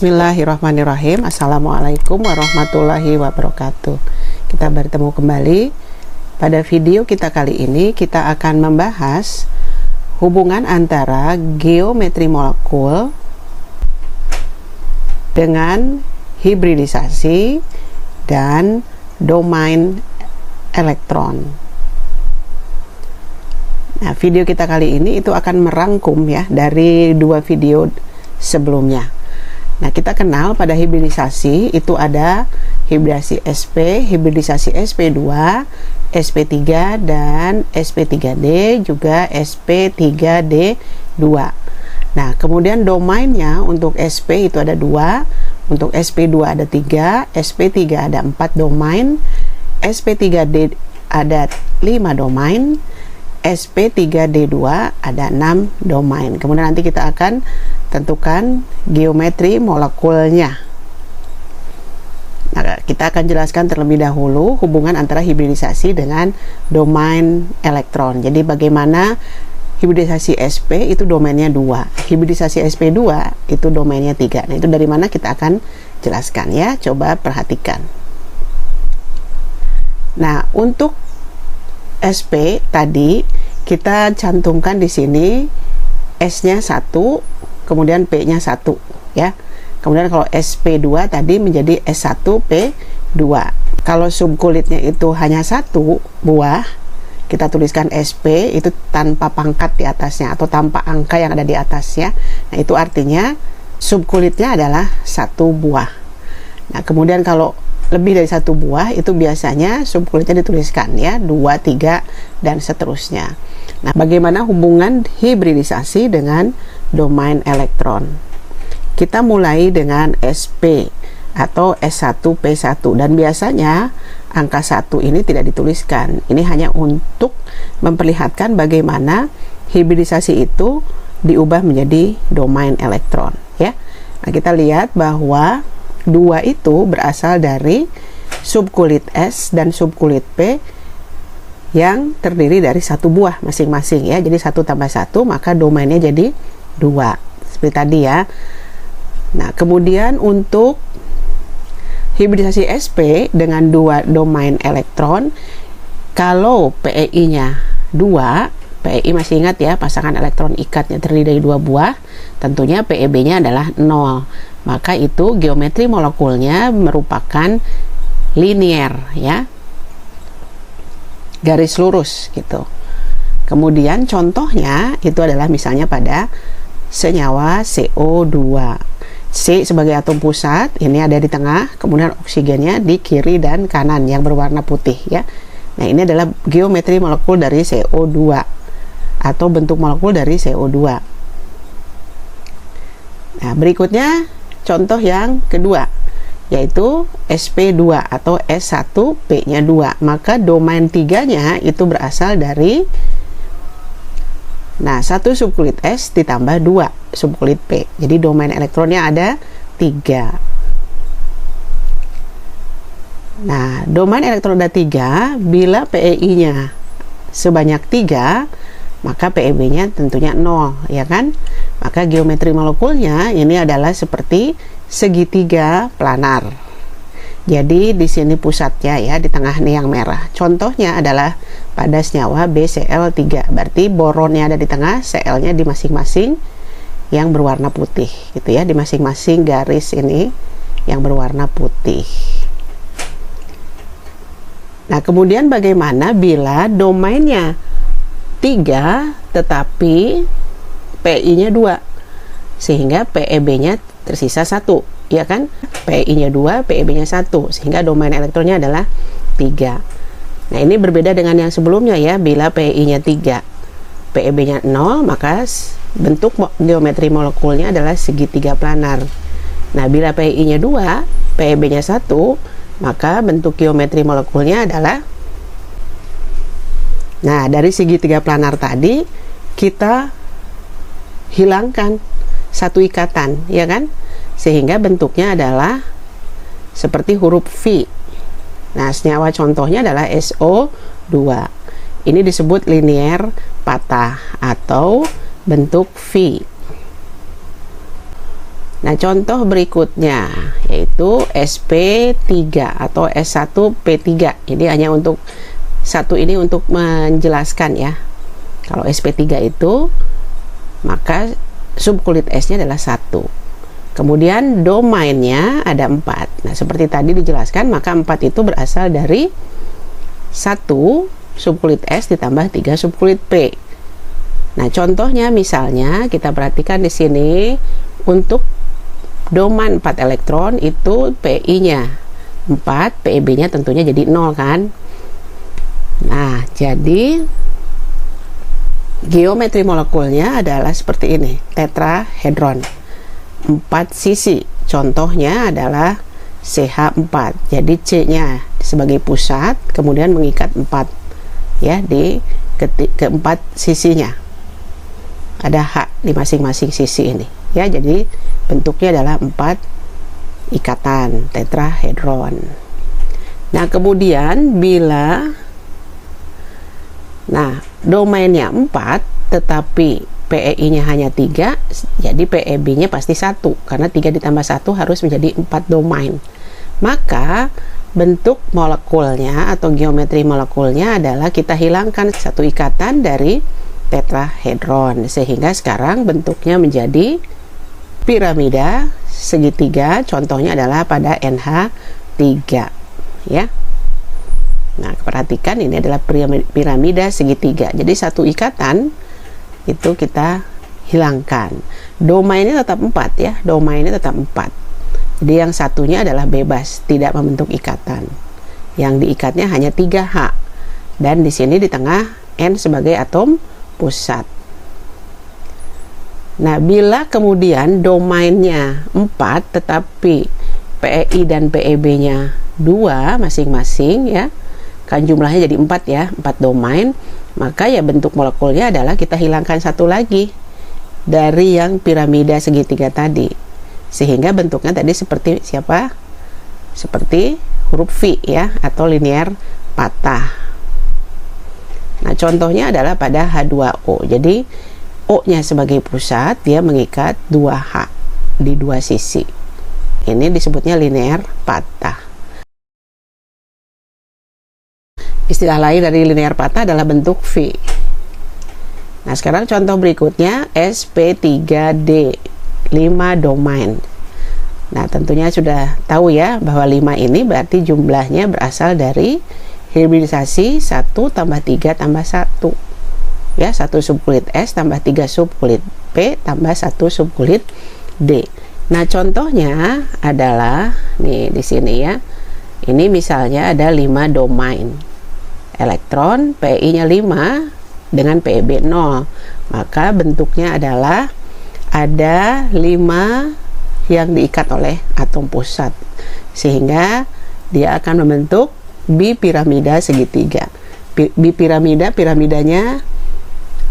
Bismillahirrahmanirrahim. Assalamualaikum warahmatullahi wabarakatuh. Kita bertemu kembali. Pada video kita kali ini kita akan membahas hubungan antara geometri molekul dengan hibridisasi dan domain elektron. Nah, video kita kali ini itu akan merangkum ya dari dua video sebelumnya. Nah, kita kenal pada hibridisasi itu ada hibridisasi SP, hibridisasi SP2, SP3 dan SP3D, juga SP3D2. Nah, kemudian domainnya untuk SP itu ada 2, untuk SP2 ada 3, SP3 ada 4 domain, SP3D ada 5 domain, SP3D2 ada 6 domain. Kemudian nanti kita akan tentukan geometri molekulnya. Nah, kita akan jelaskan terlebih dahulu hubungan antara hibridisasi dengan domain elektron. Jadi bagaimana hibridisasi SP itu domainnya 2, hibridisasi SP2 itu domainnya 3. Nah, itu dari mana kita akan jelaskan ya. Coba perhatikan. Nah, untuk SP tadi kita cantumkan di sini S-nya 1, kemudian P-nya 1 ya. Kemudian kalau SP2 tadi menjadi S1P2. Kalau subkulitnya itu hanya 1 buah, kita tuliskan SP itu tanpa pangkat di atasnya atau tanpa angka yang ada di atasnya. Nah, itu artinya subkulitnya adalah 1 buah. Nah, kemudian kalau lebih dari 1 buah itu biasanya subkulitnya dituliskan ya 2, 3 dan seterusnya. Nah, bagaimana hubungan hibridisasi dengan domain elektron? Kita mulai dengan SP atau S1P1 dan biasanya angka 1 ini tidak dituliskan. Ini hanya untuk memperlihatkan bagaimana hibridisasi itu diubah menjadi domain elektron ya. Nah, kita lihat bahwa 2 itu berasal dari subkulit S dan subkulit P yang terdiri dari 1 buah masing-masing ya. Jadi 1 tambah 1 maka domainnya jadi 2 seperti tadi ya. Nah, kemudian untuk hibridisasi SP dengan 2 domain elektron, kalau PEI-nya 2, PEI masih ingat ya, pasangan elektron ikatnya terdiri dari 2 buah, tentunya PEB-nya adalah 0. Maka itu geometri molekulnya merupakan linier ya, garis lurus gitu. Kemudian contohnya itu adalah misalnya pada senyawa CO2. C sebagai atom pusat, ini ada di tengah, kemudian oksigennya di kiri dan kanan yang berwarna putih ya. Nah, ini adalah geometri molekul dari CO2 atau bentuk molekul dari CO2. Nah, berikutnya contoh yang kedua yaitu SP2 atau S1P-nya 2. Maka domain 3-nya itu berasal dari 1 subkulit S ditambah 2 subkulit P. Jadi domain elektronnya ada 3. Nah, domain elektron ada 3, bila PEI-nya sebanyak 3, maka PEB-nya tentunya 0, ya kan? Maka geometri molekulnya ini adalah seperti segitiga planar. Jadi di sini pusatnya ya, di tengah nih yang merah. Contohnya adalah pada senyawa BCl3. Berarti boronnya ada di tengah, Cl-nya di masing-masing yang berwarna putih gitu ya, di masing-masing garis ini yang berwarna putih. Nah, kemudian bagaimana bila domainnya 3 tetapi PI-nya 2 sehingga PEB-nya tersisa 1 ya kan? PI-nya 2, PEB-nya 1 sehingga domain elektronnya adalah 3. Nah, ini berbeda dengan yang sebelumnya ya. Bila PI-nya 3, PEB-nya 0, maka bentuk geometri molekulnya adalah segitiga planar. Nah, bila PI-nya 2, PEB-nya 1, maka bentuk geometri molekulnya adalah, nah, dari segitiga planar tadi kita hilangkan satu ikatan ya kan, sehingga bentuknya adalah seperti huruf V. Nah, senyawa contohnya adalah SO2. Ini disebut linier patah atau bentuk V. Nah, contoh berikutnya yaitu SP3 atau S1P3. Ini hanya untuk satu ini untuk menjelaskan ya. Kalau SP3 itu maka subkulit S-nya adalah 1. Kemudian domainnya ada 4. Nah, seperti tadi dijelaskan, maka 4 itu berasal dari 1 subkulit S ditambah 3 subkulit P. Nah, contohnya misalnya kita perhatikan di sini untuk domain 4 elektron itu PI-nya 4, PeB-nya tentunya jadi 0 kan. Nah, jadi geometri molekulnya adalah seperti ini, tetrahedron 4 sisi. Contohnya adalah CH4. Jadi C-nya sebagai pusat, kemudian mengikat 4 ya di keempat sisinya. Ada H di masing-masing sisi ini. Ya, jadi bentuknya adalah 4 ikatan tetrahedron. Nah, kemudian bila domainnya 4 tetapi PEI-nya hanya 3, jadi PEB-nya pasti 1 karena 3 ditambah 1 harus menjadi 4 domain. Maka bentuk molekulnya atau geometri molekulnya adalah kita hilangkan satu ikatan dari tetrahedron sehingga sekarang bentuknya menjadi piramida segitiga. Contohnya adalah pada NH3 ya. Nah, perhatikan ini adalah piramida segitiga. Jadi satu ikatan itu kita hilangkan. Domainnya tetap 4 ya. Domainnya tetap 4. Jadi yang satunya adalah bebas, tidak membentuk ikatan. Yang diikatnya hanya 3H. Dan di sini di tengah N sebagai atom pusat. Nah, bila kemudian domainnya 4 tetapi PEI dan PEB-nya 2 masing-masing ya, kan jumlahnya jadi 4 ya, 4 domain, maka ya bentuk molekulnya adalah kita hilangkan satu lagi dari yang piramida segitiga tadi, sehingga bentuknya tadi seperti siapa? Seperti huruf V ya, atau linear patah. Nah, contohnya adalah pada H2O. Jadi O-nya sebagai pusat, dia mengikat 2H di dua sisi. Ini disebutnya linear patah. Istilah lain dari linear patah adalah bentuk V. Nah, sekarang contoh berikutnya SP3D, 5 domain. Nah, tentunya sudah tahu ya bahwa 5 ini berarti jumlahnya berasal dari hibridisasi 1 tambah 3 tambah 1. Ya, 1 subkulit S tambah 3 subkulit P tambah 1 subkulit D. Nah, contohnya adalah nih di sini ya. Ini misalnya ada 5 domain elektron, PI-nya 5 dengan PEB 0. Maka bentuknya adalah ada 5 yang diikat oleh atom pusat. Sehingga dia akan membentuk bipiramida segitiga. Bipiramida, piramidanya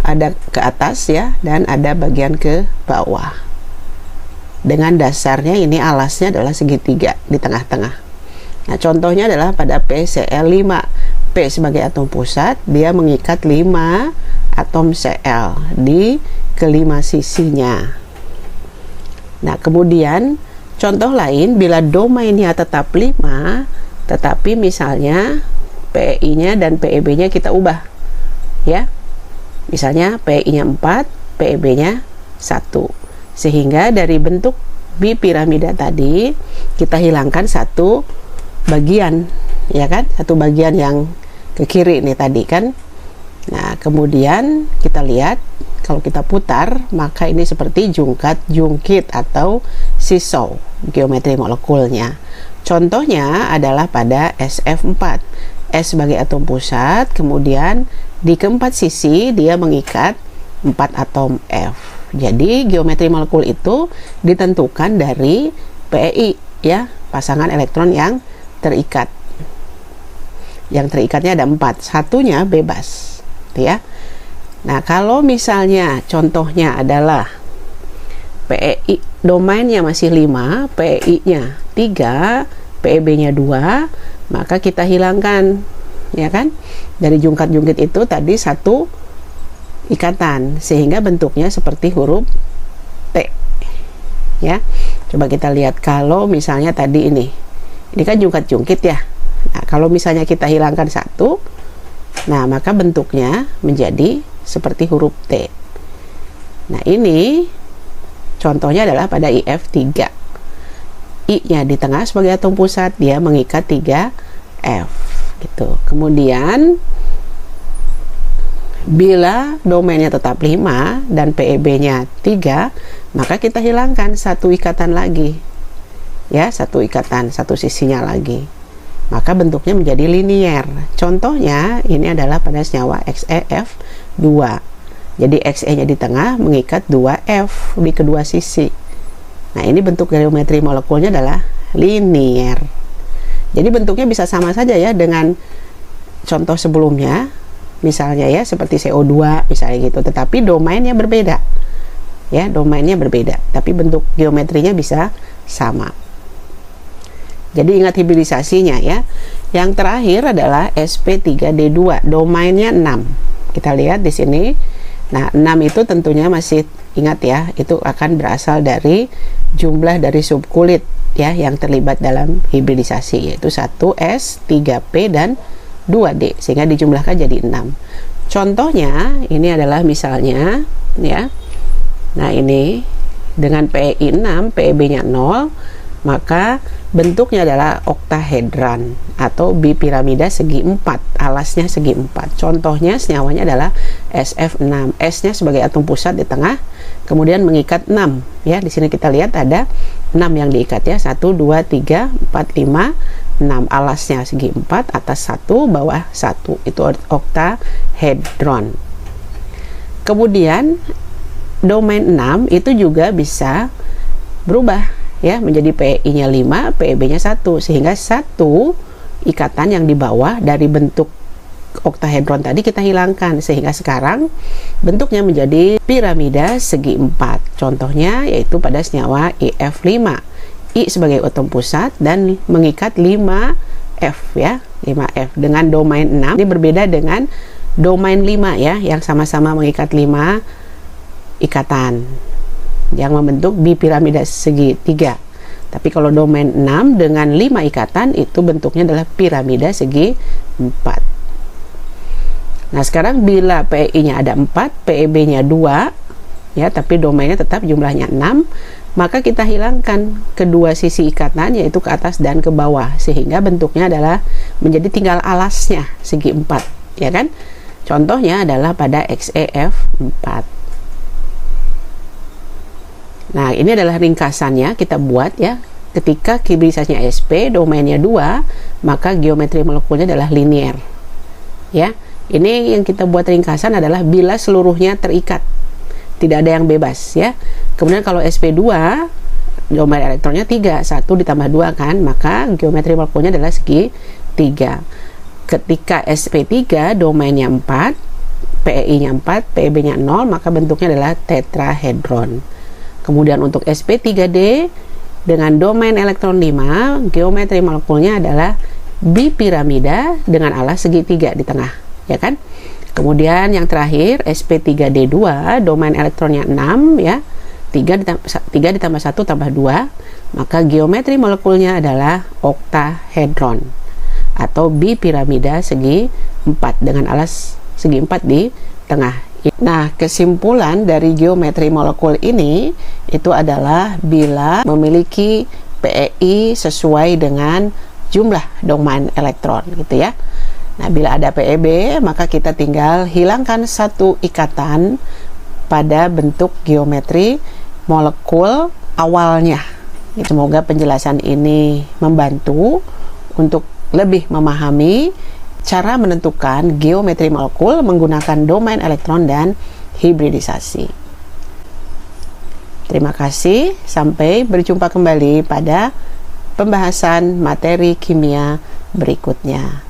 ada ke atas ya, dan ada bagian ke bawah. Dengan dasarnya ini alasnya adalah segitiga di tengah-tengah. Nah, contohnya adalah pada PCl5. P sebagai atom pusat, dia mengikat 5 atom Cl di kelima sisinya. Nah, kemudian contoh lain bila domainnya tetap 5, tetapi misalnya PI-nya dan PEB-nya kita ubah ya. Misalnya PI-nya 4, PEB-nya 1. Sehingga dari bentuk bipiramida tadi kita hilangkan satu bagian, ya kan? Satu bagian yang ke kiri nih tadi kan. Nah, kemudian kita lihat kalau kita putar, maka ini seperti jungkit atau seesaw geometri molekulnya. Contohnya adalah pada SF4. S sebagai atom pusat, kemudian di keempat sisi dia mengikat 4 atom F. Jadi geometri molekul itu ditentukan dari PEI ya, pasangan elektron yang terikat. Yang terikatnya ada 4, satunya bebas ya. Nah, kalau misalnya contohnya adalah PEI domainnya masih 5, PEI-nya 3, PEB-nya 2, maka kita hilangkan ya kan, dari jungkat-jungkit itu tadi satu ikatan sehingga bentuknya seperti huruf T ya. Coba kita lihat kalau misalnya tadi ini kan jungkat-jungkit ya. Nah, kalau misalnya kita hilangkan satu, nah maka bentuknya menjadi seperti huruf T. Nah, ini contohnya adalah pada IF3. I-nya di tengah sebagai atom pusat, dia mengikat 3F gitu. Kemudian bila domainnya tetap 5 dan PEB-nya 3, maka kita hilangkan satu ikatan lagi. Ya, satu ikatan, satu sisinya lagi. Maka bentuknya menjadi linier. Contohnya ini adalah pada senyawa XeF2. Jadi Xe-nya di tengah mengikat 2F di kedua sisi. Nah, ini bentuk geometri molekulnya adalah linier. Jadi bentuknya bisa sama saja ya dengan contoh sebelumnya. Misalnya ya seperti CO2 misalnya gitu, tetapi domainnya berbeda. Ya, domainnya berbeda, tapi bentuk geometrinya bisa sama. Jadi ingat hibridisasinya ya. Yang terakhir adalah sp3d2, domainnya 6. Kita lihat di sini. Nah, 6 itu tentunya masih ingat ya, itu akan berasal dari jumlah dari subkulit ya yang terlibat dalam hibridisasi, yaitu 1s, 3p dan 2d, sehingga dijumlahkan jadi 6. Contohnya ini adalah misalnya ya. Nah, ini dengan PEI 6, PEB-nya 0, maka bentuknya adalah oktahedron atau bipiramida segi 4, alasnya segi 4. Contohnya senyawanya adalah SF6. S-nya sebagai atom pusat di tengah, kemudian mengikat 6 ya. Di sini kita lihat ada 6 yang diikat ya. 1 2 3 4 5 6, alasnya segi 4, atas 1, bawah 1. Itu oktahedron. Kemudian domain 6 itu juga bisa berubah ya menjadi PEI-nya 5, PEB-nya 1, sehingga satu ikatan yang di bawah dari bentuk oktahedron tadi kita hilangkan, sehingga sekarang bentuknya menjadi piramida segi 4. Contohnya yaitu pada senyawa IF5. I sebagai atom pusat dan mengikat 5F ya, 5F dengan domain 6. Ini berbeda dengan domain 5 ya, yang sama-sama mengikat 5 ikatan yang membentuk bipiramida segi 3. Tapi kalau domain 6 dengan 5 ikatan itu bentuknya adalah piramida segi 4. Nah, sekarang bila PEI-nya ada 4, PEB-nya 2 ya, tapi domainnya tetap jumlahnya 6, maka kita hilangkan kedua sisi ikatan, yaitu ke atas dan ke bawah, sehingga bentuknya adalah menjadi tinggal alasnya segi 4 ya kan. Contohnya adalah pada XeF4. Nah, ini adalah ringkasannya kita buat ya. Ketika hibridisasinya sp, domainnya 2, maka geometri molekulnya adalah linier ya. Ini yang kita buat ringkasan adalah bila seluruhnya terikat, tidak ada yang bebas ya. Kemudian kalau sp2 domain elektronnya 3, 1 ditambah 2 kan, maka geometri molekulnya adalah segi 3. Ketika sp3 domainnya 4, PEI-nya 4, PEB-nya 0, maka bentuknya adalah tetrahedron. Kemudian untuk sp3d dengan domain elektron 5, geometri molekulnya adalah bipiramida dengan alas segi 3 di tengah ya kan. Kemudian yang terakhir sp3d2, domain elektronnya 6 ya, 3 ditambah 1 tambah 2, maka geometri molekulnya adalah oktahedron atau bipiramida segi 4 dengan alas segi 4 di tengah. Nah, kesimpulan dari geometri molekul ini itu adalah bila memiliki PEI sesuai dengan jumlah domain elektron gitu ya. Nah, bila ada PEB, maka kita tinggal hilangkan satu ikatan pada bentuk geometri molekul awalnya. Semoga penjelasan ini membantu untuk lebih memahami cara menentukan geometri molekul menggunakan domain elektron dan hibridisasi. Terima kasih, sampai berjumpa kembali pada pembahasan materi kimia berikutnya.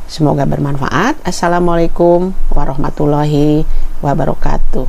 Semoga bermanfaat. Assalamualaikum warahmatullahi wabarakatuh.